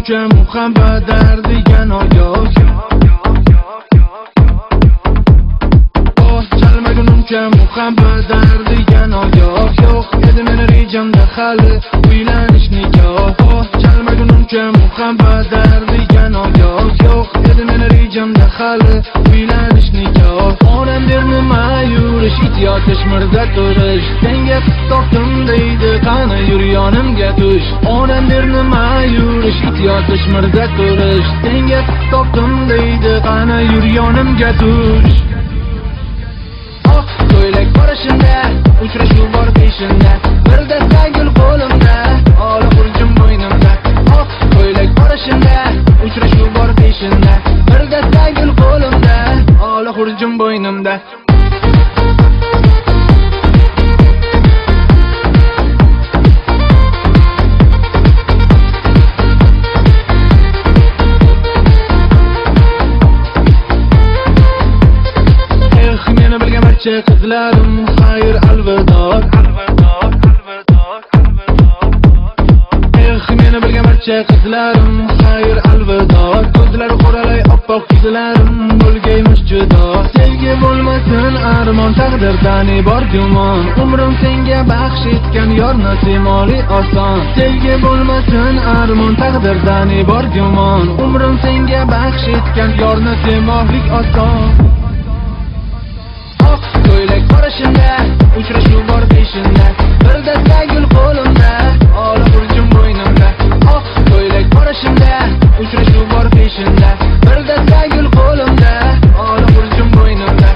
chalmagunimcha muhabbat dardiga noyob. Oh, chalmagunimcha muhabbat dardiga noyob. Yo'q edi meni rejamda hali uylanish nikoh. Oh, chalmagunimcha muhabbat dardiga noyob. Yo'q edi meni rejamda hali uylanish nikoh. Onam der nima yurish, it yotish, mirda turish. Senga qiz topdim deydi, qani yur yonimga tush. Onam der nima yurish, it yotish, mirda turish. Senga qiz topdim deydi, qani yur yonimga tush. Oh, ko'ylak borishimda, uchrashuv bor peshinda. Bir dasta gul qo'limda, ola xurjim bo'ynimda. Oh, ko'ylak borishimda, uchrashuv bor peshinda. Bir dasta gul qo'limda, ola xurjim bo'ynimda. Qizlarim xayr alvido. Meni bilgan barcha qizlarim xayr alvido. Ko'zlari qoralay oppoq qizlarim bo'lgaymish judo. Sevgi bo'lmasin armon, taqdirdan bor gumon. Umrim senga baxsh etgan yor nasimoli oson. Sevgi bo'lmasin armon, taqdirdan bor gumon. Umrim senga baxsh etgan yor nasimolik oson. Ko'ylak borishimda, uchrashuv bor peshinda. Bir dasta gul qo'limda, ola xurjim bo'ynimda. Oh, ko'ylak borishimda, uchrashuv bor peshinda. Bir dasta gul qo'limda, ola xurjim bo'ynimda.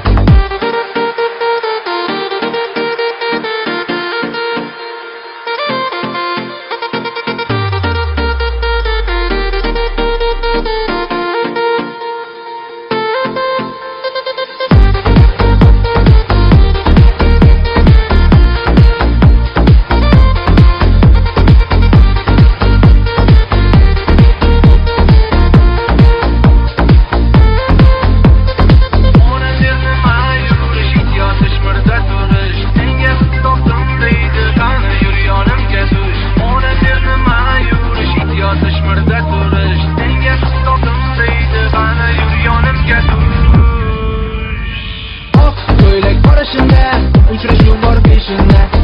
Uchrashuv bor peshinda.